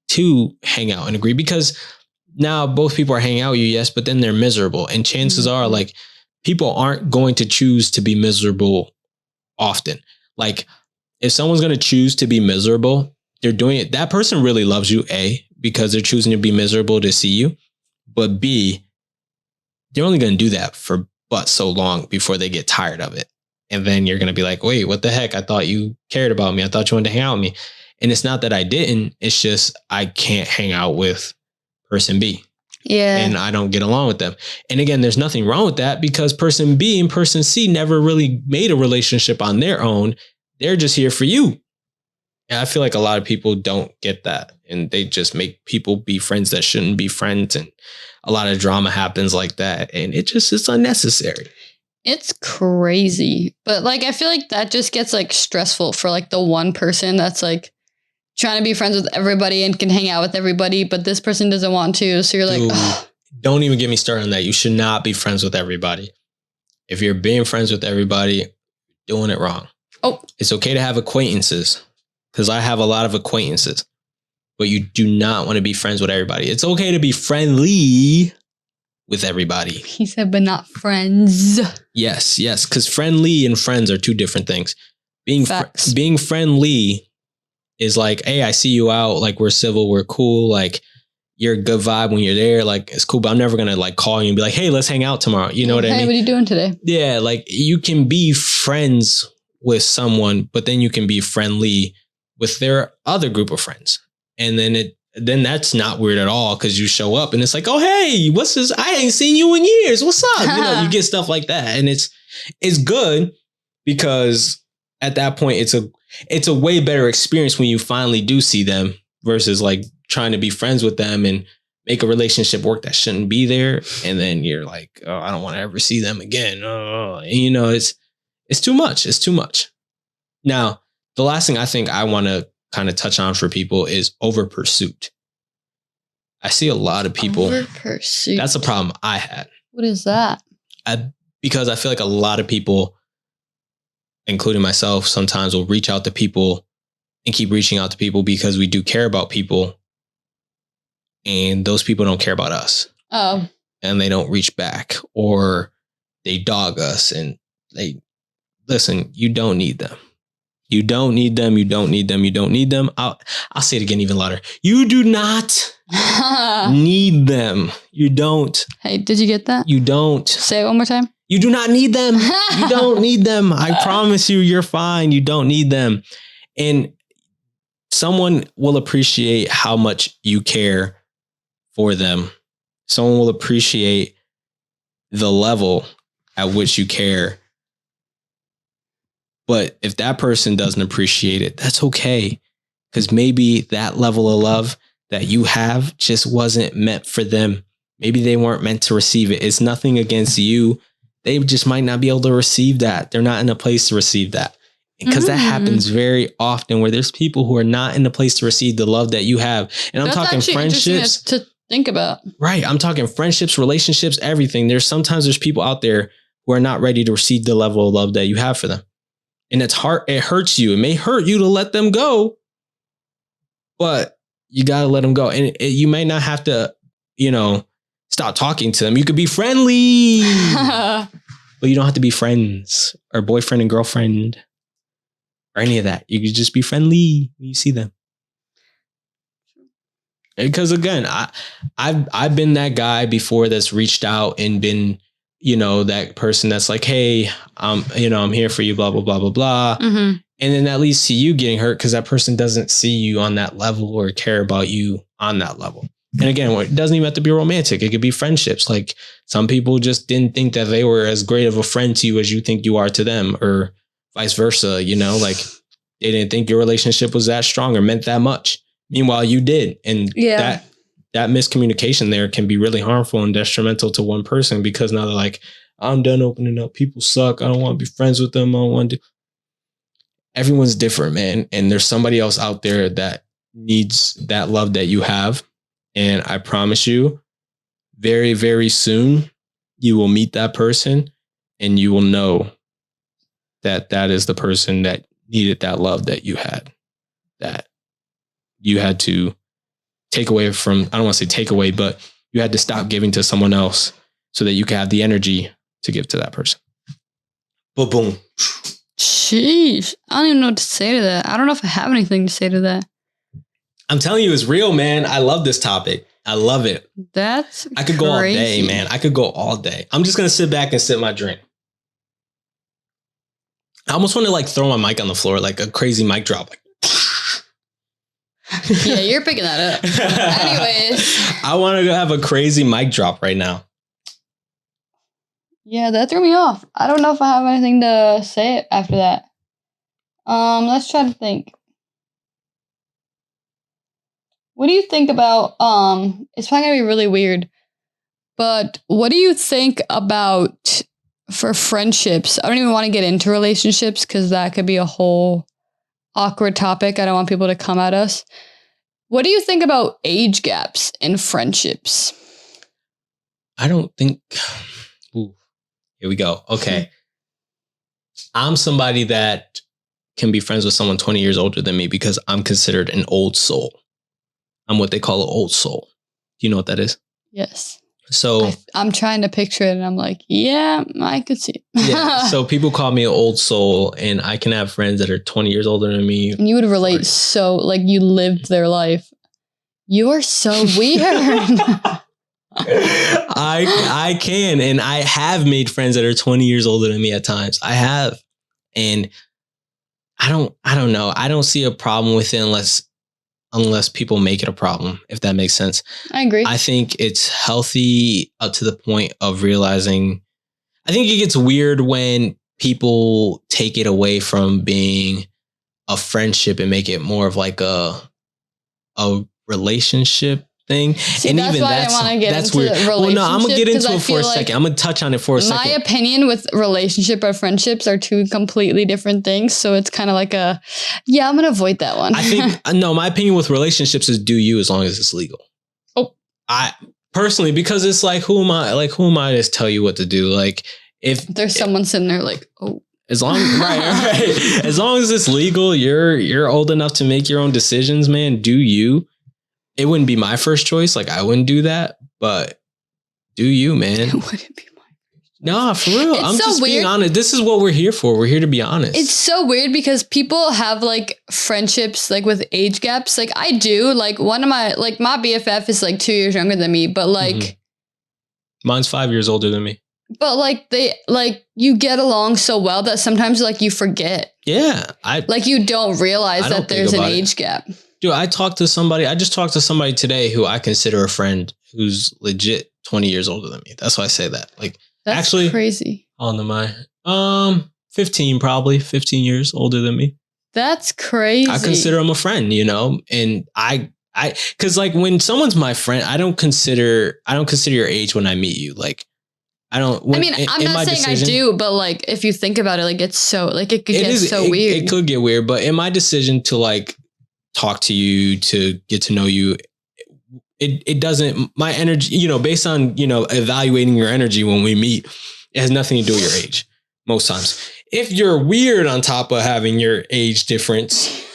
A: to hang out and agree, because now both people are hanging out with you, yes, but then they're miserable. And chances are like people aren't going to choose to be miserable often. Like if someone's going to choose to be miserable, they're doing it. That person really loves you, A, because they're choosing to be miserable to see you. But B, they're only going to do that for but so long before they get tired of it. And then you're going to be like, wait, what the heck? I thought you cared about me. I thought you wanted to hang out with me. And it's not that I didn't. It's just I can't hang out with person B.
B: Yeah.
A: And I don't get along with them. And again, there's nothing wrong with that because person B and person C never really made a relationship on their own. They're just here for you. And I feel like a lot of people don't get that. And they just make people be friends that shouldn't be friends. And a lot of drama happens like that. And it's unnecessary.
B: It's crazy. But like, I feel like that just gets like stressful for like the one person that's like trying to be friends with everybody and can hang out with everybody, but this person doesn't want to. So you're like, ugh.
A: Don't even get me started on that. You should not be friends with everybody. If you're being friends with everybody, doing it wrong.
B: Oh,
A: it's okay to have acquaintances, because I have a lot of acquaintances, but you do not want to be friends with everybody. It's okay to be friendly with everybody.
B: He said, but not friends.
A: Yes, because friendly and friends are 2 different things. Being friendly is like, hey, I see you out. Like we're civil, we're cool. Like you're a good vibe when you're there. Like it's cool, but I'm never going to like call you and be like, hey, let's hang out tomorrow. You know what I mean?
B: Hey, what are you doing today?
A: Yeah. Like you can be friends with someone, but then you can be friendly with their other group of friends. And then that's not weird at all. Cause you show up and it's like, oh, hey, what's this? I ain't seen you in years. What's up? You get stuff like that. And it's good because at that point it's a way better experience when you finally do see them versus like trying to be friends with them and make a relationship work that shouldn't be there. And then you're like, oh, I don't want to ever see them again. Oh, and it's too much. It's too much. Now, the last thing I think I want to kind of touch on for people is over pursuit. I see a lot of people.
B: Over pursuit.
A: That's a problem I had.
B: What is that?
A: Because I feel like a lot of people, including myself, sometimes will reach out to people and keep reaching out to people because we do care about people. And those people don't care about us.
B: Oh.
A: And they don't reach back, or they dog us, and listen, you don't need them. You don't need them. You don't need them. You don't need them. I'll say it again even louder. You do not need them. You don't.
B: Hey, did you get that?
A: You don't.
B: Say it one more time.
A: You do not need them. You don't need them. I promise you, you're fine. You don't need them. And someone will appreciate how much you care for them. Someone will appreciate the level at which you care. But if that person doesn't appreciate it, that's okay. Because maybe that level of love that you have just wasn't meant for them. Maybe they weren't meant to receive it. It's nothing against you. They just might not be able to receive that. They're not in a place to receive that. Because that happens very often where there's people who are not in a place to receive the love that you have. And I'm talking friendships.
B: To think about.
A: Right. I'm talking friendships, relationships, everything. There's people out there who are not ready to receive the level of love that you have for them. And it's hard. It hurts you. It may hurt you to let them go, but you got to let them go. And you may not have to, stop talking to them. You could be friendly, but you don't have to be friends or boyfriend and girlfriend or any of that. You could just be friendly when you see them. Because again, I've been that guy before that's reached out and been, that person that's like, hey, I'm here for you, blah, blah, blah, blah, blah. Mm-hmm. And then that leads to you getting hurt because that person doesn't see you on that level or care about you on that level. And again, it doesn't even have to be romantic. It could be friendships. Like some people just didn't think that they were as great of a friend to you as you think you are to them, or vice versa. Like they didn't think your relationship was that strong or meant that much. Meanwhile, you did. And that miscommunication there can be really harmful and detrimental to one person because now they're like, I'm done opening up. People suck. I don't want to be friends with them. I don't want to. Everyone's different, man. And there's somebody else out there that needs that love that you have. And I promise you, very, very soon, you will meet that person and you will know that that is the person that needed that love that you had, that you had to take away from. I don't want to say take away, but you had to stop giving to someone else so that you could have the energy to give to that person. Boom, boom.
B: Sheesh. I don't even know what to say to that. I don't know if I have anything to say to that.
A: I'm telling you, it's real, man. I love this topic. I love it. I could go all day, man. I could go all day. I'm just going to sit back and sip my drink. I almost want to throw my mic on the floor, like a crazy mic drop.
B: Yeah, you're picking that up. Anyways.
A: I want to have a crazy mic drop right now.
B: Yeah, that threw me off. I don't know if I have anything to say after that. Let's try to think. What do you think about, it's probably going to be really weird, but what do you think about for friendships? I don't even want to get into relationships because that could be a whole awkward topic. I don't want people to come at us. What do you think about age gaps in friendships?
A: I don't think, here we go. Okay. I'm somebody that can be friends with someone 20 years older than me because I'm considered an old soul. I'm what they call an old soul. Do you know what that is?
B: Yes.
A: So
B: I'm trying to picture it and I'm like, yeah, I could see it.
A: Yeah. So people call me an old soul and I can have friends that are 20 years older than me.
B: And you would relate so like you lived their life. You are so weird.
A: I can. And I have made friends that are 20 years older than me at times. I have. And I don't know. I don't see a problem with it unless people make it a problem, if that makes sense.
B: I agree.
A: I think it's healthy up to the point of realizing, I think it gets weird when people take it away from being a friendship and make it more of like a relationship thing.
B: See,
A: and
B: that's
A: even
B: why I want to get into
A: weird.
B: relationship.
A: Well, no, I'm gonna get into it for a second. I'm gonna touch on it for a second.
B: My opinion with relationship or friendships are two completely different things. So it's kind of like I'm gonna avoid that one.
A: I think no, my opinion with relationships is do you as long as it's legal.
B: Oh,
A: I personally, because it's like who am I to tell you what to do? Like if
B: there's someone sitting there like, oh.
A: As long right. As long as it's legal, you're old enough to make your own decisions, man. Do you? It wouldn't be my first choice. Like I wouldn't do that, but do you, man?
B: It wouldn't be my first choice.
A: No, for real. I'm
B: so
A: just
B: weird.
A: being honest. This is what we're here for. We're here to be honest.
B: It's so weird because people have like friendships like with age gaps. Like I do. Like one of my BFF is like 2 years younger than me, but like
A: mine's 5 years older than me.
B: But like you get along so well that sometimes like you forget.
A: Yeah,
B: you don't realize that there's an age gap.
A: Dude, I just talked to somebody today who I consider a friend who's legit 20 years older than me. That's why I say that. Like,
B: that's
A: actually
B: crazy.
A: How old am I? 15, probably 15 years older than me.
B: That's crazy.
A: I consider him a friend, and cause like when someone's my friend, I don't consider your age when I meet you. Like, I don't.
B: I'm not saying I do, but like if you think about it, like it's so like it could get so weird.
A: It could get weird, but in my decision to like talk to you, to get to know you, it doesn't. My energy, based on evaluating your energy when we meet, it has nothing to do with your age. Most times, if you're weird on top of having your age difference,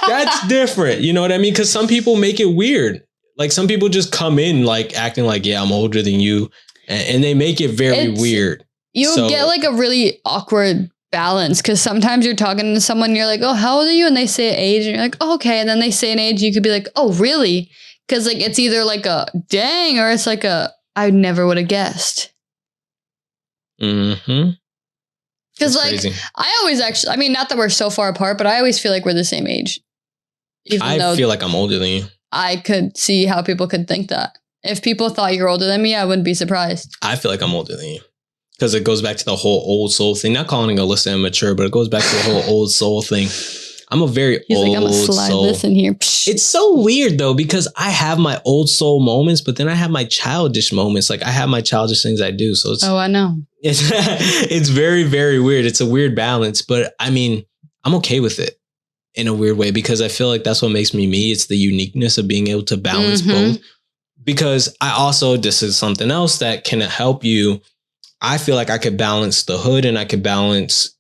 A: that's different. You know what I mean? Because some people make it weird. Like some people just come in like acting like, yeah, I'm older than you. And they make it very weird.
B: You get like a really awkward balance because sometimes you're talking to someone, you're like, oh, how old are you? And they say age and you're like, oh, okay. And then they say an age, you could be like, oh, really? Because like it's either like a dang or it's like a I never would have guessed.
A: Mm-hmm.
B: Because like crazy. I always actually, not that we're so far apart, but I always feel like we're the same age.
A: I feel like I'm older than you.
B: I could see how people could think that. If people thought you're older than me, I wouldn't be surprised.
A: I feel like I'm older than you. Because it goes back to the whole old soul thing. Not calling Alyssa immature, but it goes back to the whole old soul thing. I'm a very old soul. I'm going to slide this in here. It's so weird though, because I have my old soul moments, but then I have my childish moments. Like I have my childish things I do. So
B: I know.
A: It's very, very weird. It's a weird balance, but I'm okay with it in a weird way because I feel like that's what makes me me. It's the uniqueness of being able to balance both. Because this is something else that can help you. I feel like I could balance the hood and I could balance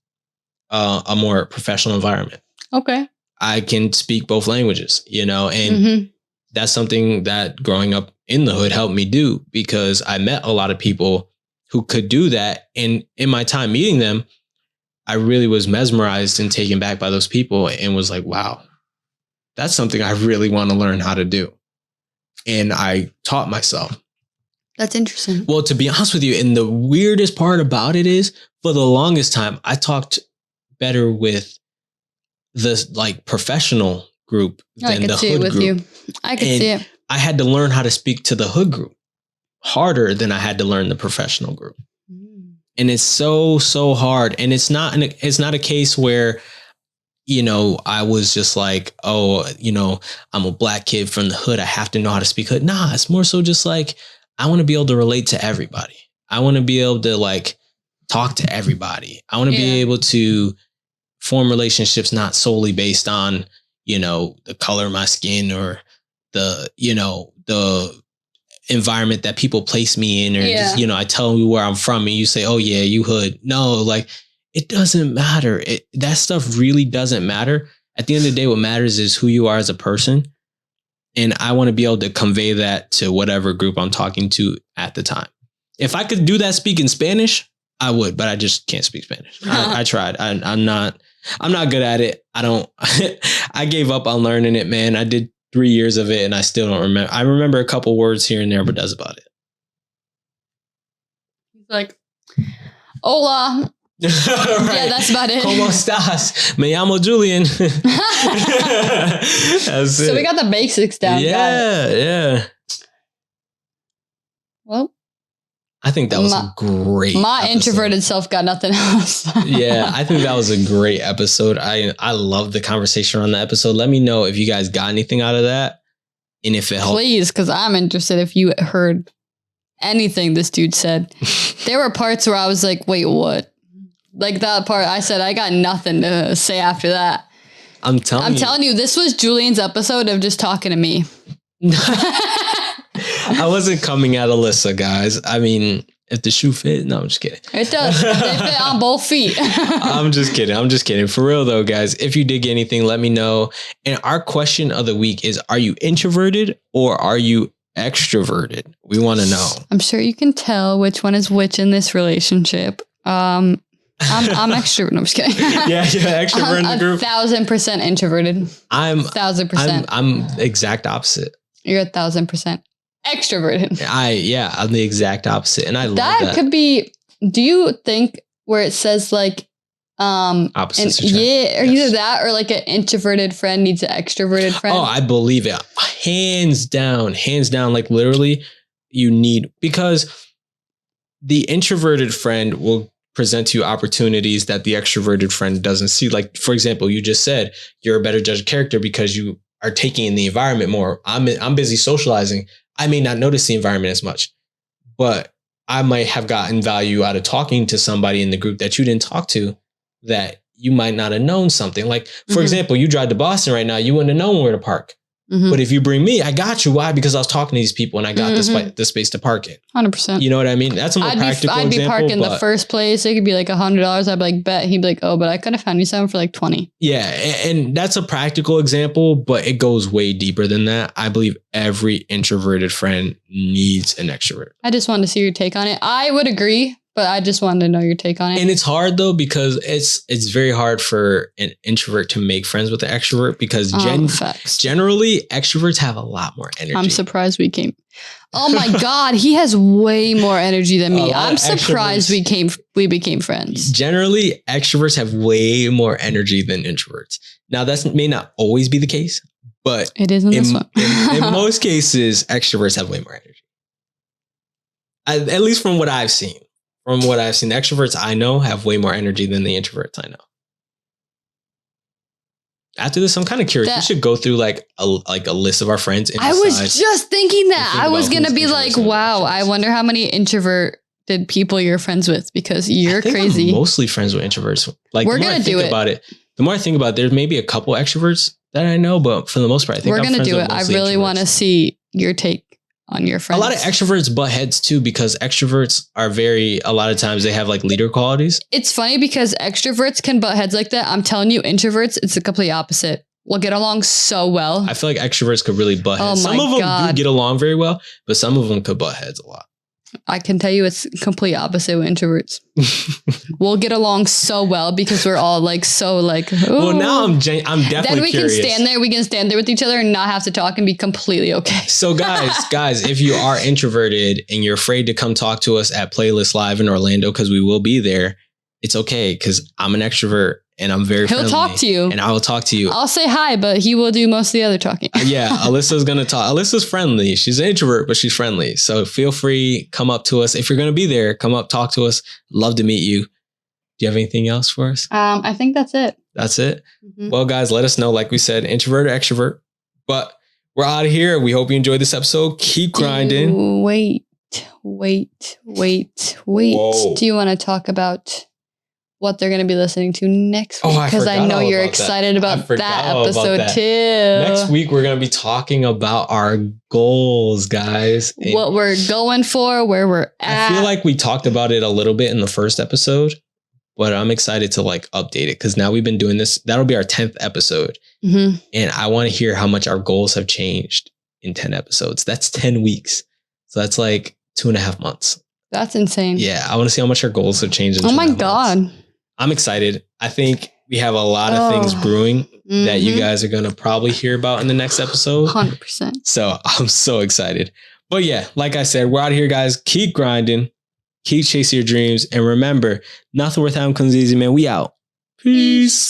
A: a more professional environment.
B: Okay.
A: I can speak both languages, and that's something that growing up in the hood helped me do because I met a lot of people who could do that. And in my time meeting them, I really was mesmerized and taken back by those people and was like, wow, that's something I really want to learn how to do. And I taught myself.
B: That's interesting.
A: Well, to be honest with you, and the weirdest part about it is for the longest time, I talked better with the like professional group than the hood group.
B: I could see it.
A: I had to learn how to speak to the hood group harder than I had to learn the professional group. And it's so hard. And it's not a case where I was just like, oh, I'm a black kid from the hood. I have to know how to speak hood. Nah, it's more so just like, I want to be able to relate to everybody. I want to be able to like talk to everybody. I want to be able to form relationships, not solely based on, the color of my skin or the environment that people place me in or just, I tell you where I'm from and you say, oh yeah, you hood. No, like, it doesn't matter. That stuff really doesn't matter. At the end of the day, what matters is who you are as a person. And I want to be able to convey that to whatever group I'm talking to at the time. If I could do that speaking Spanish, I would, but I just can't speak Spanish. I tried. I'm not good at it. I gave up on learning it, man. I did 3 years of it and I still don't remember. I remember a couple words here and there, but that's about it.
B: Like, hola. Right. Yeah, that's about it.
A: ¿Cómo estás? Me llamo Julian.
B: So we got the basics down.
A: Yeah.
B: Well,
A: I think that was a great
B: My
A: episode.
B: Introverted self got nothing else.
A: Yeah, I think that was a great episode. I love the conversation on the episode. Let me know if you guys got anything out of that. And if it helped.
B: Please, because I'm interested if you heard anything this dude said. There were parts where I was like, wait, what? Like that part, I said, I got nothing to say after that. I'm telling you, this was Julian's episode of just talking to me.
A: I wasn't coming at Alyssa, guys. I mean, if the shoe fit, no, I'm just kidding.
B: It does. They fit on both feet.
A: I'm just kidding. For real though, guys, if you did get anything, let me know. And our question of the week is, are you introverted or are you extroverted? We want to know.
B: I'm sure you can tell which one is which in this relationship. I'm extrovert. No, I'm just kidding.
A: Yeah, extrovert in the group.
B: 1,000% introverted.
A: I'm
B: 1,000%.
A: I'm exact opposite.
B: You're 1,000% extroverted.
A: I'm the exact opposite, and I love that.
B: That could be. Do you think where it says like
A: opposites attract?
B: Yeah, or either that or like an introverted friend needs an extroverted friend?
A: Oh, I believe it. Hands down. Like literally, you need, because the introverted friend will present to you opportunities that the extroverted friend doesn't see. Like, for example, you just said you're a better judge of character because you are taking in the environment more. I'm busy socializing. I may not notice the environment as much, but I might have gotten value out of talking to somebody in the group that you didn't talk to, that you might not have known something. Like, for example, you drive to Boston right now, you wouldn't have known where to park. But if you bring me, I got you. Why? Because I was talking to these people and I got the space to park it.
B: 100%.
A: You know what I mean? That's a more practical example.
B: I'd be parking the first place. It could be like $100. I'd be like, bet. He'd be like, oh, but I could have found you something for like 20.
A: Yeah. And that's a practical example, but it goes way deeper than that. I believe every introverted friend needs an extrovert.
B: I just wanted to see your take on it. I would agree, but I just wanted to know your take on it.
A: And it's hard though, because it's very hard for an introvert to make friends with an extrovert because generally extroverts have a lot more energy.
B: I'm surprised we came. Oh my God, he has way more energy than me. I'm surprised we became friends.
A: Generally, extroverts have way more energy than introverts. Now that may not always be the case, but
B: it is in this one.
A: in most cases, extroverts have way more energy. At least from what I've seen. From what I've seen, the extroverts I know have way more energy than the introverts I know. After this, I'm kind of curious. We should go through like a list of our friends.
B: I was just thinking that. I was going to be like, wow, I wonder how many introverted people you're friends with, because you're crazy.
A: I'm mostly friends with introverts. Like,
B: we're going to do it.
A: About it. The more I think about it, there's maybe a couple extroverts that I know, but for the most part, I think
B: we're going to do it. I really want to see your take on your friends.
A: A lot of extroverts butt heads too, because extroverts are a lot of times they have like leader qualities.
B: It's funny because extroverts can butt heads like that. I'm telling you, introverts, it's the complete opposite. We'll get along so well.
A: I feel like extroverts could really butt heads. Some of them do get along very well, but some of them could butt heads a lot.
B: I can tell you it's complete opposite with introverts. We'll get along so well because we're all like so like. Ooh.
A: Well, now I'm definitely
B: then we
A: curious.
B: We can stand there with each other and not have to talk and be completely okay.
A: So guys, if you are introverted and you're afraid to come talk to us at Playlist Live in Orlando, because we will be there, it's okay, because I'm an extrovert and I'm very friendly.
B: He'll talk to you.
A: And I will talk to you.
B: I'll say hi, but he will do most of the other talking.
A: Yeah, Alyssa's going to talk. Alyssa's friendly. She's an introvert, but she's friendly. So feel free, come up to us. If you're going to be there, come up, talk to us. Love to meet you. Do you have anything else for us?
B: I think that's it.
A: That's it? Well, guys, let us know. Like we said, introvert or extrovert. But we're out of here. We hope you enjoyed this episode. Keep grinding.
B: Wait.
A: Whoa.
B: Do you want to talk about what they're going to be listening to next week? Because I know you're excited about that episode too.
A: Next week, we're going to be talking about our goals, guys.
B: What we're going for, where we're at.
A: I feel like we talked about it a little bit in the first episode, but I'm excited to like update it because now we've been doing this. That'll be our 10th episode. And I want to hear how much our goals have changed in 10 episodes. That's 10 weeks. So that's like 2.5 months.
B: That's insane.
A: Yeah. I want to see how much our goals have changed.
B: Oh my God.
A: I'm excited. I think we have a lot of things brewing that you guys are going to probably hear about in the next episode.
B: 100%.
A: So I'm so excited. But yeah, like I said, we're out of here, guys. Keep grinding. Keep chasing your dreams. And remember, nothing worth having comes easy, man. We out. Peace.